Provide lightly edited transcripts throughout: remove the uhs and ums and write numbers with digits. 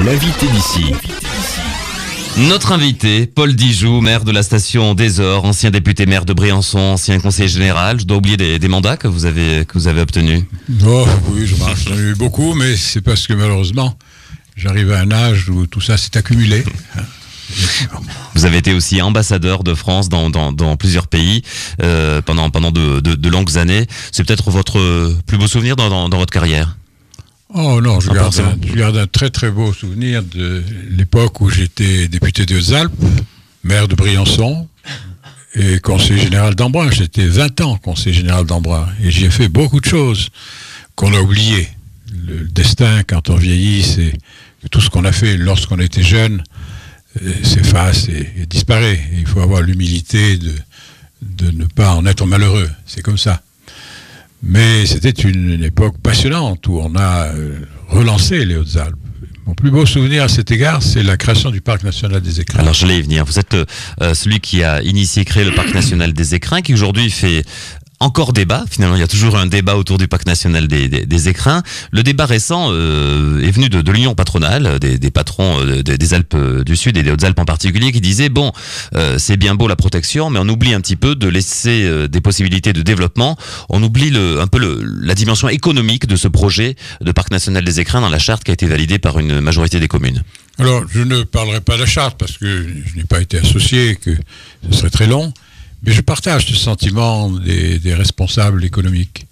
L'invité d'ici. Notre invité, Paul Dijoux, maire de la station des Ors, ancien député maire de Briançon, ancien conseiller général. Je dois oublier des mandats que vous avez obtenus. Oh, oui, j'en ai eu beaucoup, mais c'est parce que malheureusement, j'arrive à un âge où tout ça s'est accumulé. Vous avez été aussi ambassadeur de France dans plusieurs pays pendant de longues années. C'est peut-être votre plus beau souvenir dans votre carrière? Oh non, je garde un très très beau souvenir de l'époque où j'étais député des Hautes-Alpes, maire de Briançon et conseiller général d'Embrun. J'étais 20 ans conseiller général d'Embrun et j'y ai fait beaucoup de choses qu'on a oubliées. Le destin, quand on vieillit, c'est que tout ce qu'on a fait lorsqu'on était jeune s'efface et disparaît. Et il faut avoir l'humilité de ne pas en être malheureux. C'est comme ça. Mais c'était une époque passionnante où on a relancé les Hautes-Alpes. Mon plus beau souvenir à cet égard, c'est la création du Parc national des Écrins. Alors, j'allais y venir. Vous êtes celui qui a initié et créé le Parc national des Écrins, qui aujourd'hui fait encore débat. Finalement, il y a toujours un débat autour du Parc national des Écrins. Le débat récent est venu de l'Union patronale, des patrons des Alpes du Sud et des Hautes-Alpes en particulier, qui disaient, bon, c'est bien beau la protection, mais on oublie un petit peu de laisser des possibilités de développement. On oublie un peu la dimension économique de ce projet de Parc national des Écrins dans la charte qui a été validée par une majorité des communes. Alors, je ne parlerai pas de la charte parce que je n'ai pas été associé, que ce serait très long. Mais je partage ce sentiment des responsables économiques.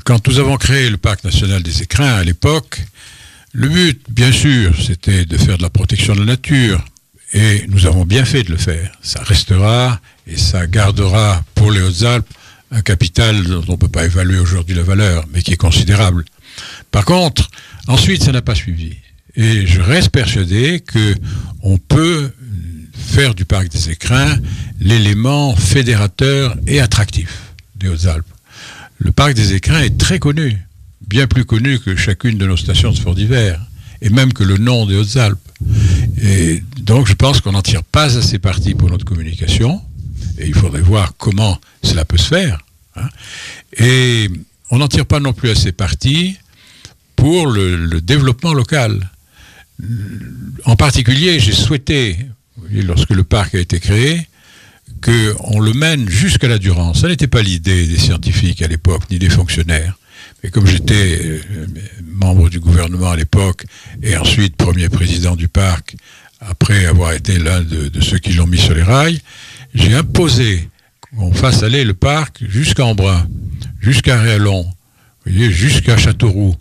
Quand nous avons créé le Parc national des Écrins à l'époque, le but, bien sûr, c'était de faire de la protection de la nature. Et nous avons bien fait de le faire. Ça restera et ça gardera pour les Hautes-Alpes un capital dont on ne peut pas évaluer aujourd'hui la valeur, mais qui est considérable. Par contre, ensuite, ça n'a pas suivi. Et je reste persuadé qu'on peut faire du Parc des Écrins l'élément fédérateur et attractif des Hautes-Alpes. Le Parc des Écrins est très connu, bien plus connu que chacune de nos stations de sport d'hiver, et même que le nom des Hautes-Alpes. Et donc je pense qu'on n'en tire pas assez parti pour notre communication, et il faudrait voir comment cela peut se faire. Et on n'en tire pas non plus assez parti pour le développement local. En particulier, j'ai souhaité, lorsque le parc a été créé, qu'on le mène jusqu'à la Durance. Ça n'était pas l'idée des scientifiques à l'époque, ni des fonctionnaires. Mais comme j'étais membre du gouvernement à l'époque, et ensuite premier président du parc, après avoir été l'un de ceux qui l'ont mis sur les rails, j'ai imposé qu'on fasse aller le parc jusqu'à Embrun, jusqu'à Réalon, jusqu'à Châteauroux.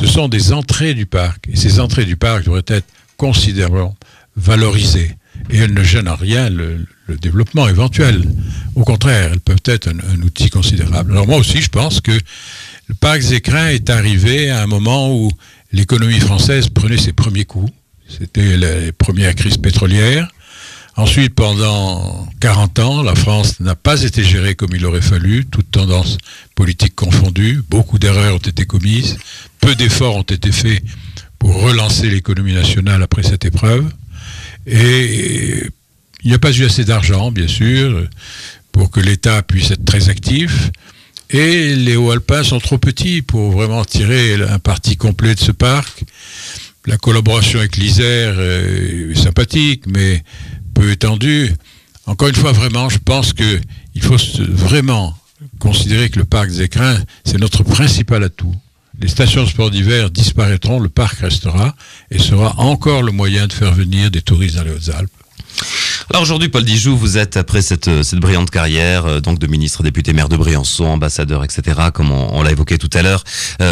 Ce sont des entrées du parc, et ces entrées du parc devraient être considérablement valorisées. Et elles ne gênent en rien le développement éventuel. Au contraire, elles peuvent être un outil considérable. Alors moi aussi, je pense que le Parc des Écrins est arrivé à un moment où l'économie française prenait ses premiers coups. C'était les premières crises pétrolières. Ensuite, pendant 40 ans, la France n'a pas été gérée comme il aurait fallu, toutes tendances politiques confondues. Beaucoup d'erreurs ont été commises. Peu d'efforts ont été faits pour relancer l'économie nationale après cette épreuve. Et il n'y a pas eu assez d'argent, bien sûr, pour que l'État puisse être très actif. Et les Hauts-Alpins sont trop petits pour vraiment tirer un parti complet de ce parc. La collaboration avec l'Isère est sympathique, mais peu étendue. Encore une fois, vraiment, je pense qu'il faut vraiment considérer que le Parc des Écrins, c'est notre principal atout. Les stations de sport d'hiver disparaîtront, le parc restera et sera encore le moyen de faire venir des touristes dans les Hautes-Alpes. Alors aujourd'hui, Paul Dijoux, vous êtes, après cette brillante carrière, donc de ministre, député, maire de Briançon, ambassadeur, etc., comme on l'a évoqué tout à l'heure,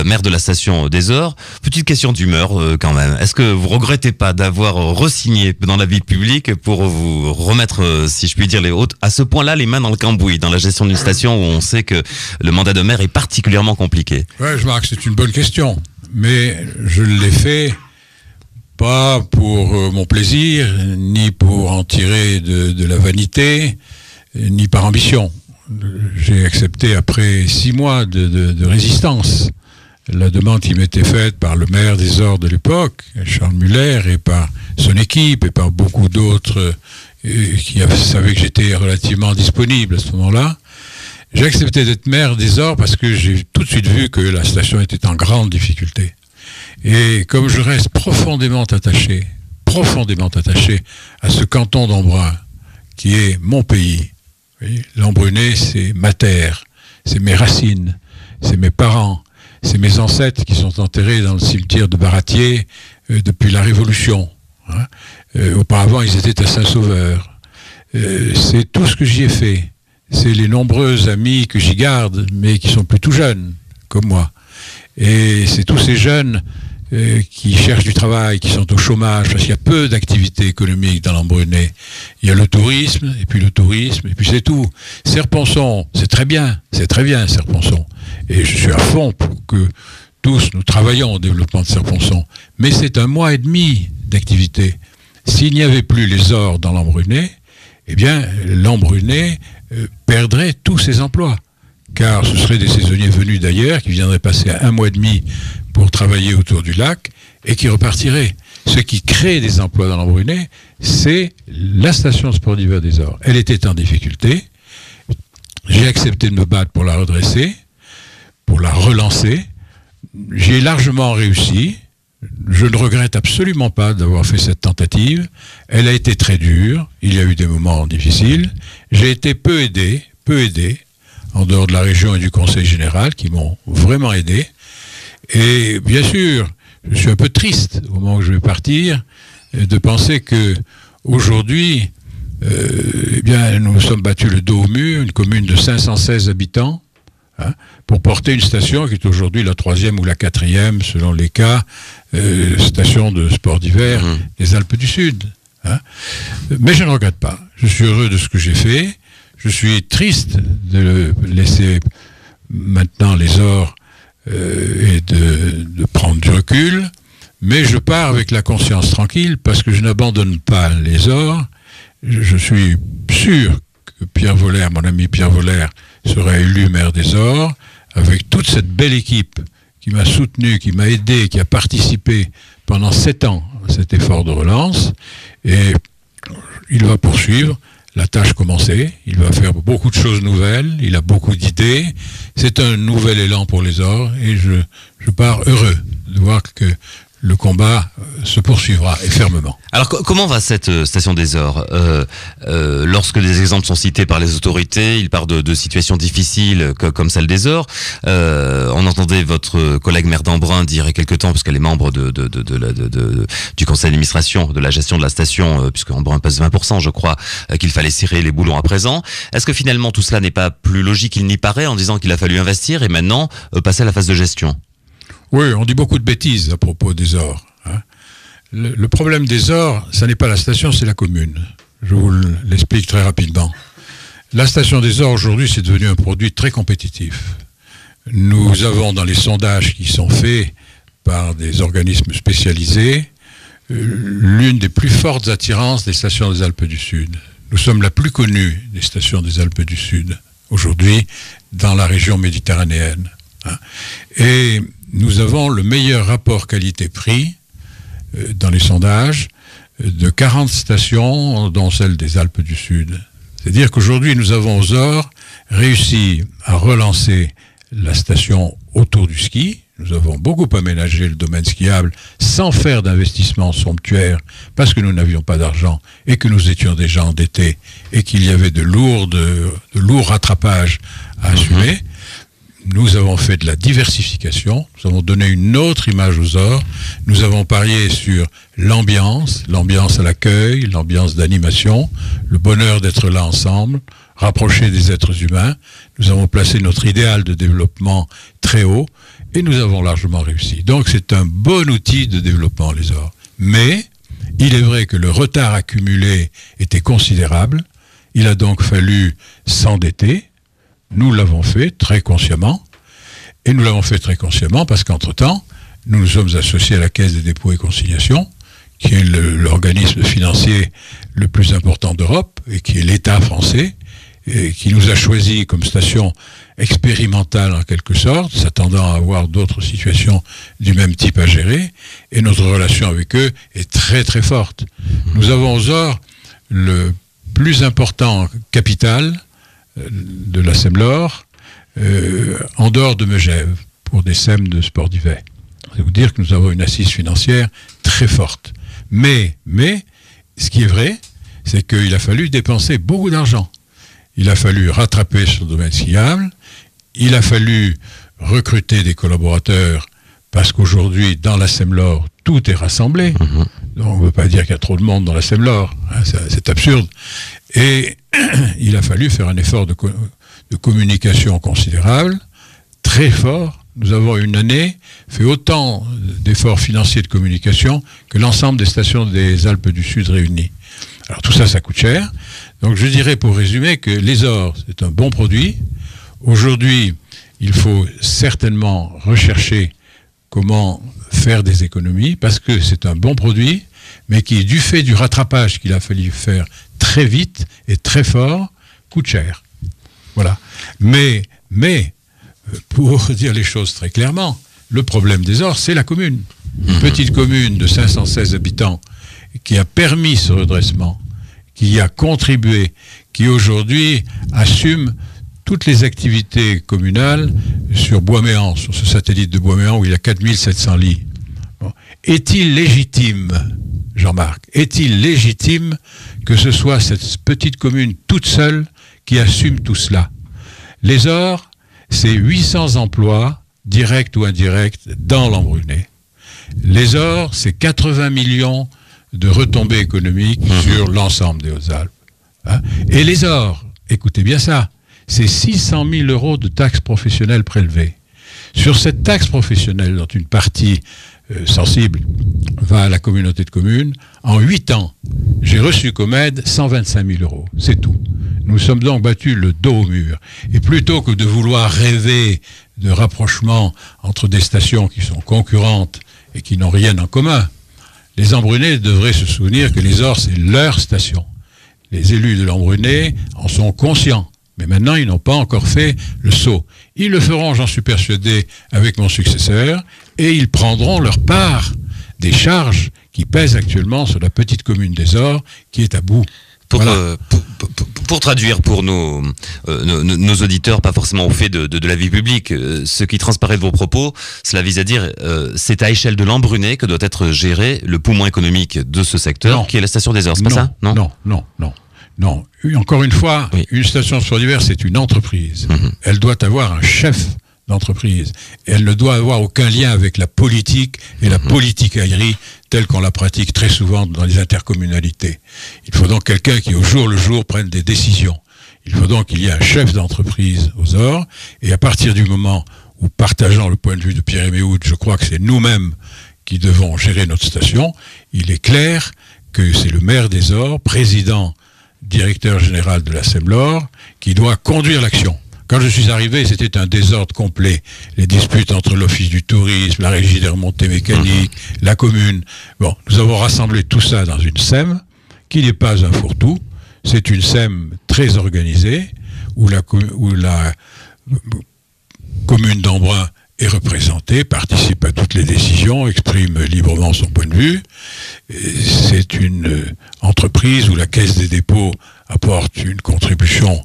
maire de la station des Ors. Petite question d'humeur quand même. Est-ce que vous regrettez pas d'avoir re-signé dans la vie publique pour vous remettre, si je puis dire, à ce point-là, les mains dans le cambouis, dans la gestion d'une station où on sait que le mandat de maire est particulièrement compliqué? Ouais, je marque, c'est une bonne question. Mais je l'ai fait pas pour mon plaisir, ni pour en tirer de la vanité, ni par ambition. J'ai accepté après 6 mois de résistance la demande qui m'était faite par le maire des Ors de l'époque, Charles Muller, et par son équipe, et par beaucoup d'autres qui savaient que j'étais relativement disponible à ce moment-là. J'ai accepté d'être maire des Ors parce que j'ai tout de suite vu que la station était en grande difficulté. Et comme je reste profondément attaché à ce canton d'Embrun, qui est mon pays, l'Embrunais, c'est ma terre, c'est mes racines, c'est mes parents, c'est mes ancêtres qui sont enterrés dans le cimetière de Baratier depuis la Révolution. Auparavant, ils étaient à Saint-Sauveur. C'est tout ce que j'y ai fait. C'est les nombreux amis que j'y garde, mais qui sont plutôt jeunes, comme moi. Et c'est tous ces jeunes qui cherchent du travail, qui sont au chômage, parce qu'il y a peu d'activités économiques dans l'Embrunais. Il y a le tourisme, et puis c'est tout. Serponçon, c'est très bien, Serponçon. Et je suis à fond pour que tous nous travaillons au développement de Serponçon. Mais c'est 1 mois et demi d'activité. S'il n'y avait plus les ors dans l'Embrunais, eh bien, l'Embrunais perdrait tous ses emplois. Car ce seraient des saisonniers venus d'ailleurs qui viendraient passer 1 mois et demi pour travailler autour du lac et qui repartiraient. Ce qui crée des emplois dans l'Embrunais, c'est la station de sport d'hiver des Ors. Elle était en difficulté. J'ai accepté de me battre pour la redresser, pour la relancer. J'ai largement réussi. Je ne regrette absolument pas d'avoir fait cette tentative. Elle a été très dure. Il y a eu des moments difficiles. J'ai été peu aidé, en dehors de la région et du conseil général, qui m'ont vraiment aidé. Et bien sûr, je suis un peu triste au moment où je vais partir, de penser que aujourd'hui, eh bien, nous nous sommes battus le dos au mur, une commune de 516 habitants, pour porter une station qui est aujourd'hui la 3e ou la 4e, selon les cas, station de sport d'hiver des Alpes du Sud. Mais je ne regrette pas. Je suis heureux de ce que j'ai fait. Je suis triste de laisser maintenant les Ors et de prendre du recul, mais je pars avec la conscience tranquille parce que je n'abandonne pas les Ors. Je suis sûr que Pierre Vollert, mon ami Pierre Vollert, sera élu maire des Ors, avec toute cette belle équipe qui m'a soutenu, qui m'a aidé, qui a participé pendant 7 ans à cet effort de relance, et il va poursuivre. La tâche commencée, il va faire beaucoup de choses nouvelles, il a beaucoup d'idées, c'est un nouvel élan pour les Ors et je pars heureux de voir que le combat se poursuivra et fermement. Alors comment va cette station des Ors lorsque des exemples sont cités par les autorités, il part de situations difficiles comme celle des Ors. On entendait votre collègue maire d'Embrun dire il y a quelque temps, parce qu'elle est membre du conseil d'administration de la gestion de la station, puisque Embrun pèse 20%, je crois, qu'il fallait cirer les boulons à présent. Est-ce que finalement tout cela n'est pas plus logique qu'il n'y paraît, en disant qu'il a fallu investir et maintenant passer à la phase de gestion? Oui, on dit beaucoup de bêtises à propos des Ors. Le problème des Ors, ça n'est pas la station, c'est la commune. Je vous l'explique très rapidement. La station des Ors, aujourd'hui, c'est devenu un produit très compétitif. Nous avons, dans les sondages qui sont faits par des organismes spécialisés, l'une des plus fortes attirances des stations des Alpes du Sud. Nous sommes la plus connue des stations des Alpes du Sud, aujourd'hui, dans la région méditerranéenne. Et nous avons le meilleur rapport qualité-prix dans les sondages de 40 stations, dont celle des Alpes du Sud. C'est-à-dire qu'aujourd'hui, nous avons aux Ors réussi à relancer la station autour du ski. Nous avons beaucoup aménagé le domaine skiable sans faire d'investissement somptuaire parce que nous n'avions pas d'argent et que nous étions déjà endettés et qu'il y avait de lourds rattrapages à assumer. Nous avons fait de la diversification, nous avons donné une autre image aux Ors, nous avons parié sur l'ambiance à l'accueil, l'ambiance d'animation, le bonheur d'être là ensemble, rapprocher des êtres humains. Nous avons placé notre idéal de développement très haut et nous avons largement réussi. Donc c'est un bon outil de développement, les Ors. Mais il est vrai que le retard accumulé était considérable, il a donc fallu s'endetter. Nous l'avons fait très consciemment, et nous l'avons fait très consciemment parce qu'entre-temps, nous nous sommes associés à la Caisse des dépôts et consignations, qui est l'organisme financier le plus important d'Europe, et qui est l'État français, et qui nous a choisis comme station expérimentale en quelque sorte, s'attendant à avoir d'autres situations du même type à gérer, et notre relation avec eux est très très forte. Nous avons aux Ors le plus important capital de la Semlor, en dehors de Megève, pour des SEM de sport d'hiver. C'est vous dire que nous avons une assise financière très forte. Mais, ce qui est vrai, c'est qu'il a fallu dépenser beaucoup d'argent. Il a fallu rattraper sur le domaine skiable, il a fallu recruter des collaborateurs, parce qu'aujourd'hui, dans la Semlor, tout est rassemblé. Donc, on ne veut pas dire qu'il y a trop de monde dans la Semlor, hein, c'est absurde. Et il a fallu faire un effort de communication considérable, très fort. Nous avons une année fait autant d'efforts financiers de communication que l'ensemble des stations des Alpes du Sud réunies. Alors tout ça, ça coûte cher. Donc je dirais pour résumer que les ors, c'est un bon produit. Aujourd'hui, il faut certainement rechercher comment faire des économies, parce que c'est un bon produit, mais qui, du fait du rattrapage qu'il a fallu faire très vite et très fort, coûte cher. Voilà. Mais, pour dire les choses très clairement, le problème des ors, c'est la commune. Une petite commune de 516 habitants qui a permis ce redressement, qui y a contribué, qui aujourd'hui assume toutes les activités communales sur Bois-Méan, sur ce satellite de Bois-Méan où il y a 4700 lits. Bon. Est-il légitime, Jean-Marc, est-il légitime que ce soit cette petite commune toute seule qui assume tout cela? Les ors, c'est 800 emplois, directs ou indirects, dans l'Embrunet. Les ors, c'est 80 millions de retombées économiques sur l'ensemble des Hautes-Alpes. Hein? Et les ors, écoutez bien ça, c'est 600 000 € de taxes professionnelles prélevées. Sur cette taxe professionnelle, dont une partie sensible va à la communauté de communes, en 8 ans, j'ai reçu comme aide 125 000 €. C'est tout. Nous sommes donc battus le dos au mur. Et plutôt que de vouloir rêver de rapprochement entre des stations qui sont concurrentes et qui n'ont rien en commun, les Embrunais devraient se souvenir que les ors, c'est leur station. Les élus de l'Embrunais en sont conscients. Mais maintenant, ils n'ont pas encore fait le saut. Ils le feront, j'en suis persuadé, avec mon successeur, et ils prendront leur part des charges qui pèsent actuellement sur la petite commune des Ors, qui est à bout. Voilà. Pour traduire pour nos auditeurs, pas forcément au fait de la vie publique, ce qui transparaît de vos propos, cela vise à dire c'est à échelle de l'Embrunais que doit être géré le poumon économique de ce secteur, qui est la station des Ors, c'est pas ça? Non. Encore une fois, oui. Une station de sport d'hiver, c'est une entreprise. Elle doit avoir un chef d'entreprise. Elle ne doit avoir aucun lien avec la politique et la politicaillerie telle qu'on la pratique très souvent dans les intercommunalités. Il faut donc quelqu'un qui, au jour le jour, prenne des décisions. Il faut donc qu'il y ait un chef d'entreprise aux Ors, et à partir du moment où, partageant le point de vue de Pierre-Aimé Houde, je crois que c'est nous-mêmes qui devons gérer notre station, il est clair que c'est le maire des Ors, président, directeur général de la Semlor, qui doit conduire l'action. Quand je suis arrivé, c'était un désordre complet. Les disputes entre l'Office du tourisme, la Régie des remontées mécaniques, la commune. Bon, nous avons rassemblé tout ça dans une SEM, qui n'est pas un fourre-tout. C'est une SEM très organisée, où la commune d'Embrun est représentée, participe à toutes les décisions, exprime librement son point de vue. C'est une entreprise où la Caisse des dépôts apporte une contribution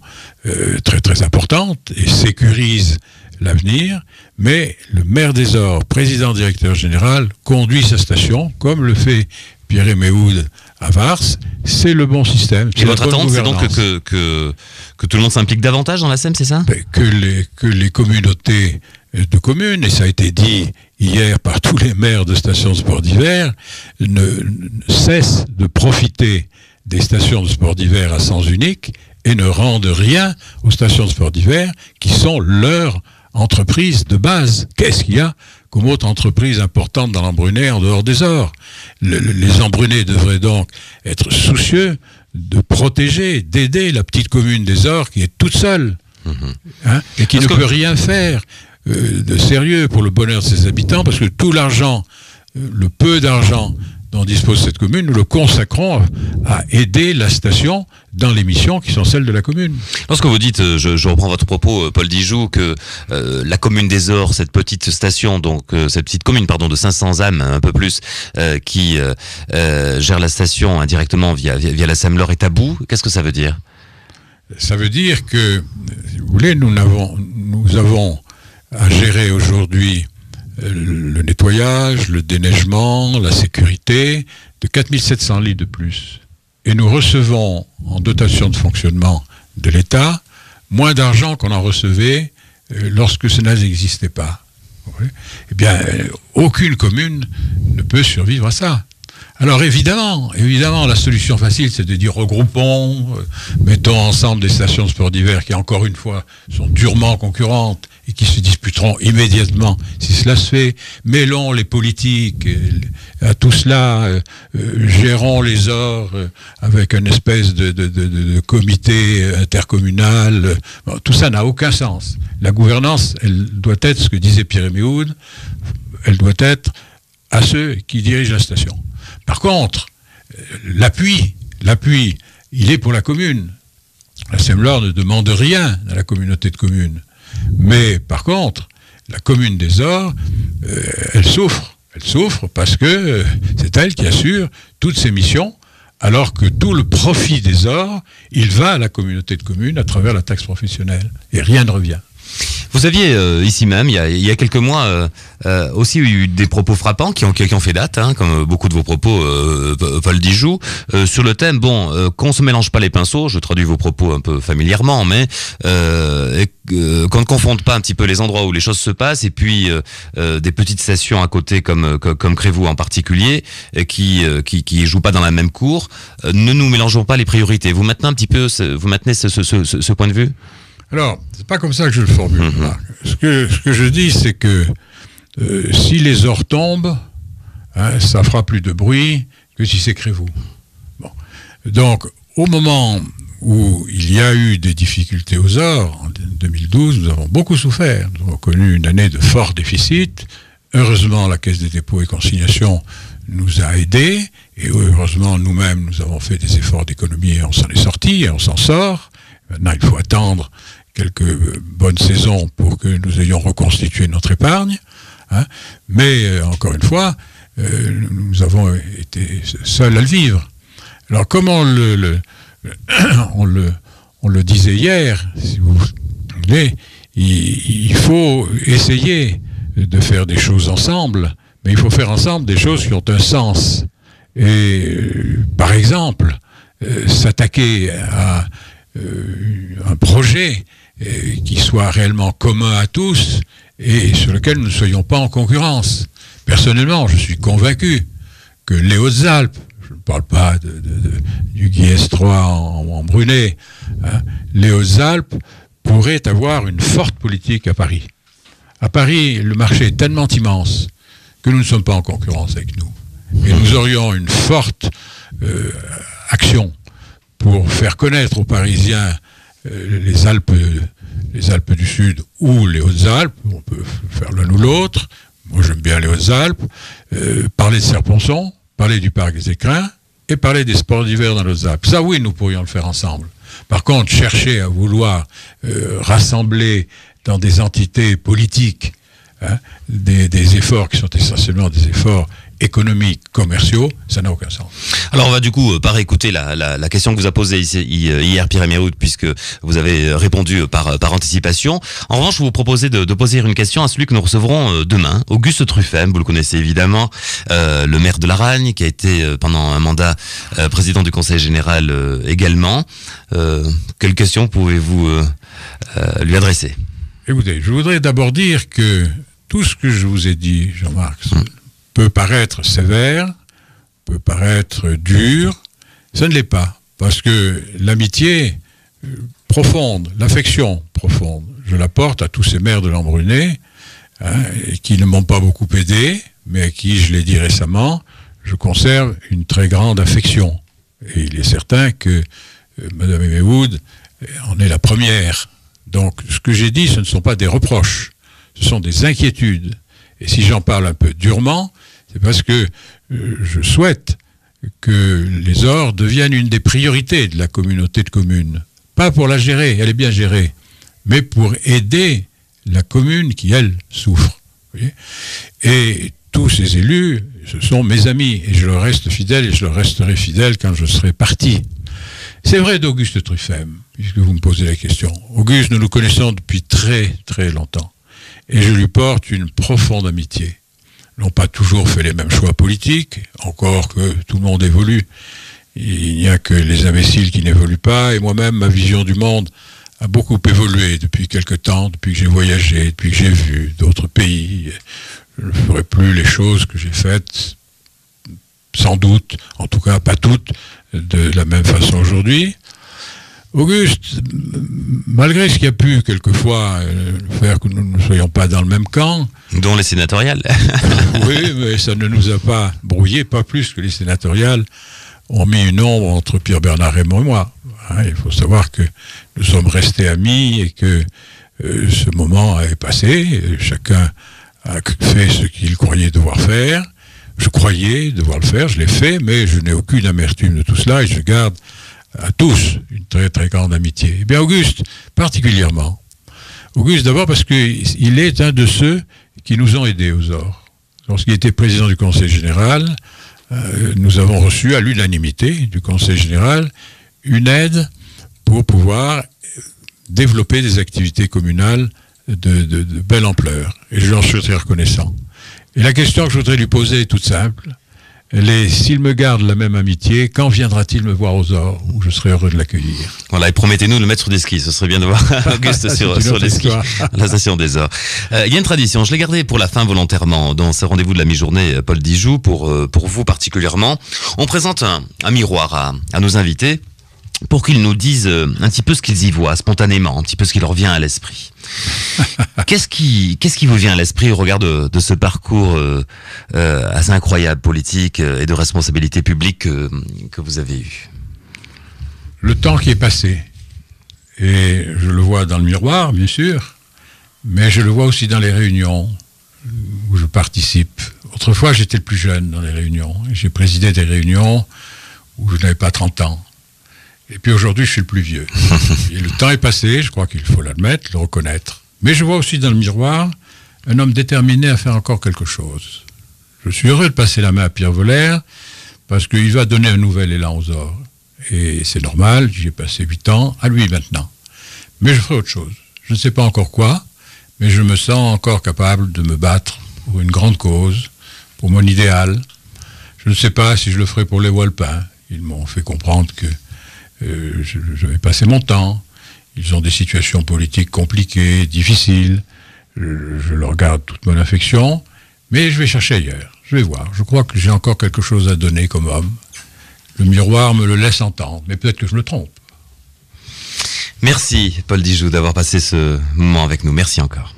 très très importante et sécurise l'avenir, mais le maire des Ors, président directeur général, conduit sa station, comme le fait Pierre-Aimé Houde à Vars. C'est le bon système. Et votre attente, c'est donc que tout le monde s'implique davantage dans la SEM, c'est ça? Que les communautés de communes, et ça a été dit hier par tous les maires de stations de sport d'hiver, ne cessent de profiter des stations de sport d'hiver à sens unique et ne rendent rien aux stations de sport d'hiver qui sont leur entreprise de base. Qu'est-ce qu'il y a comme autre entreprise importante dans l'Embrunais en dehors des Ors? Les Embrunais devraient donc être soucieux de protéger, d'aider la petite commune des Ors qui est toute seule et qui ne peut rien faire de sérieux pour le bonheur de ses habitants, parce que tout l'argent, le peu d'argent dont dispose cette commune, nous le consacrons à aider la station dans les missions qui sont celles de la commune. Lorsque vous dites, je reprends votre propos, Paul Dijoux, que la commune des Ors, cette petite station, donc cette petite commune, pardon, de 500 âmes, un peu plus, qui gère la station indirectement via la Semlor est à bout, qu'est-ce que ça veut dire? Ça veut dire que, si vous voulez, nous avons à gérer aujourd'hui le nettoyage, le déneigement, la sécurité, de 4700 lits de plus. Et nous recevons en dotation de fonctionnement de l'État moins d'argent qu'on en recevait lorsque cela n'existait pas. Eh bien, aucune commune ne peut survivre à ça. Alors évidemment, la solution facile, c'est de dire regroupons, mettons ensemble des stations de sport d'hiver qui, encore une fois, sont durement concurrentes et qui se disputeront immédiatement si cela se fait. Mêlons les politiques à tout cela, gérons les ors avec une espèce de comité intercommunal. Bon, tout ça n'a aucun sens. La gouvernance, elle doit être, ce que disait Pierre Méhoud, elle doit être à ceux qui dirigent la station. Par contre, l'appui, il est pour la commune. La SEMLOR ne demande rien à la communauté de communes. Mais par contre, la commune des Ors, elle souffre. Elle souffre parce que c'est elle qui assure toutes ses missions, alors que tout le profit des Ors, il va à la communauté de communes à travers la taxe professionnelle. Et rien ne revient. Vous aviez ici même, il y a quelques mois, aussi eu des propos frappants qui ont fait date, hein, comme beaucoup de vos propos, Paul Dijoux, sur le thème, qu'on se mélange pas les pinceaux, je traduis vos propos un peu familièrement, mais qu'on ne confonde pas un petit peu les endroits où les choses se passent, et puis des petites stations à côté, comme Crévoux en particulier, qui jouent pas dans la même cour. Ne nous mélangeons pas les priorités. Vous maintenez un petit peu, vous maintenez ce point de vue ? Alors, c'est pas comme ça que je le formule. Ce que je dis, c'est que si les ors tombent, hein, ça fera plus de bruit que si c'est Crévoux. Bon. Donc, au moment où il y a eu des difficultés aux ors, en 2012, nous avons beaucoup souffert. Nous avons connu une année de fort déficit. Heureusement, la Caisse des dépôts et consignations nous a aidés. Et heureusement, nous-mêmes, nous avons fait des efforts d'économie et on s'en est sortis et on s'en sort. Maintenant, il faut attendre quelques bonnes saisons pour que nous ayons reconstitué notre épargne. Hein. Mais, encore une fois, nous avons été seuls à le vivre. Alors, comme on le disait hier, si vous voulez, il faut essayer de faire des choses ensemble, mais il faut faire ensemble des choses qui ont un sens. Et, par exemple, s'attaquer à un projet qui soit réellement commun à tous et sur lequel nous ne soyons pas en concurrence. Personnellement, je suis convaincu que les Hautes-Alpes, je ne parle pas du Guiers 3 en Brunet, hein, les Hautes-Alpes pourraient avoir une forte politique à Paris. À Paris, le marché est tellement immense que nous ne sommes pas en concurrence avec nous. Et nous aurions une forte action pour faire connaître aux Parisiens les Alpes du Sud ou les Hautes-Alpes. On peut faire l'un ou l'autre. Moi, j'aime bien les Hautes-Alpes. Parler de Serponçon, parler du parc des Écrins et parler des sports d'hiver dans les Hautes-Alpes. Ça, oui, nous pourrions le faire ensemble. Par contre, chercher à vouloir rassembler dans des entités politiques hein, des efforts qui sont essentiellement des efforts économiques, commerciaux, ça n'a aucun sens. Alors on va du coup pas réécouter la question que vous a posée hier Pierre Méhoud, puisque vous avez répondu par anticipation. En revanche, je vous proposais de poser une question à celui que nous recevrons demain, Auguste Truffem, vous le connaissez évidemment, le maire de Laragne, qui a été pendant un mandat président du Conseil général également. Quelle question pouvez-vous lui adresser ? Écoutez, je voudrais d'abord dire que tout ce que je vous ai dit, Jean-Marc, peut paraître sévère, peut paraître dur, ça ne l'est pas. Parce que l'amitié profonde, l'affection profonde, je la porte à tous ces maires de l'Embrunet, hein, qui ne m'ont pas beaucoup aidé, mais à qui, je l'ai dit récemment, je conserve une très grande affection. Et il est certain que Mme Méhoud en est la première. Donc, ce que j'ai dit, ce ne sont pas des reproches, ce sont des inquiétudes. Et si j'en parle un peu durement, c'est parce que je souhaite que les ors deviennent une des priorités de la communauté de communes. Pas pour la gérer, elle est bien gérée, mais pour aider la commune qui, elle, souffre. Vous voyez ? Et tous ces élus, ce sont mes amis, et je leur reste fidèle, et je leur resterai fidèle quand je serai parti. C'est vrai d'Auguste Truffem, puisque vous me posez la question. Auguste, nous nous connaissons depuis très, très longtemps. et je lui porte une profonde amitié. Ils n'ont pas toujours fait les mêmes choix politiques, encore que tout le monde évolue. Il n'y a que les imbéciles qui n'évoluent pas, et moi-même, ma vision du monde a beaucoup évolué depuis quelque temps, depuis que j'ai voyagé, depuis que j'ai vu d'autres pays. Je ne ferai plus les choses que j'ai faites, sans doute, en tout cas pas toutes, de la même façon aujourd'hui. Auguste, malgré ce qui a pu quelquefois faire que nous ne soyons pas dans le même camp... Dont les sénatoriales. Oui, mais ça ne nous a pas brouillé, pas plus que les sénatoriales ont mis une ombre entre Pierre Bernard Raymond et moi. Il faut savoir que nous sommes restés amis et que ce moment est passé. Chacun a fait ce qu'il croyait devoir faire. Je croyais devoir le faire, je l'ai fait, mais je n'ai aucune amertume de tout cela et je garde à tous une très très grande amitié. Eh bien Auguste, particulièrement. Auguste d'abord parce qu'il est un de ceux qui nous ont aidés aux ORS. Lorsqu'il était président du Conseil général, nous avons reçu à l'unanimité du Conseil général une aide pour pouvoir développer des activités communales de belle ampleur. Et je lui en suis très reconnaissant. Et la question que je voudrais lui poser est toute simple. Elle est, s'il me garde la même amitié, quand viendra-t-il me voir aux ORS, où je serai heureux de l'accueillir? Voilà, et promettez-nous le maître des skis. Ce serait bien de voir Auguste sur les skis à la station des ORS. Il y a une tradition, je l'ai gardée pour la fin volontairement, dans ce rendez-vous de la mi-journée, Paul Dijoux, pour vous particulièrement. On présente un miroir à nos invités pour qu'ils nous disent un petit peu ce qu'ils y voient spontanément, un petit peu ce qui leur vient à l'esprit. Qu'est-ce qui vous vient à l'esprit au regard de ce parcours assez incroyable politique et de responsabilité publique que vous avez eu? Le temps qui est passé. Et je le vois dans le miroir, bien sûr, mais je le vois aussi dans les réunions où je participe. Autrefois, j'étais le plus jeune dans les réunions. J'ai présidé des réunions où je n'avais pas 30 ans. Et puis aujourd'hui, je suis le plus vieux. Et le temps est passé, je crois qu'il faut l'admettre, le reconnaître. Mais je vois aussi dans le miroir un homme déterminé à faire encore quelque chose. Je suis heureux de passer la main à Pierre Vollers parce qu'il va donner un nouvel élan aux ORS. Et c'est normal, j'ai passé 8 ans, à lui maintenant. Mais je ferai autre chose. Je ne sais pas encore quoi, mais je me sens encore capable de me battre pour une grande cause, pour mon idéal. Je ne sais pas si je le ferai pour les Walpins. Ils m'ont fait comprendre que je vais passer mon temps. Ils ont des situations politiques compliquées, difficiles. Je leur garde toute mon affection, mais je vais chercher ailleurs. Je vais voir. Je crois que j'ai encore quelque chose à donner comme homme. Le miroir me le laisse entendre, mais peut-être que je me trompe. Merci Paul Dijoux d'avoir passé ce moment avec nous. Merci encore.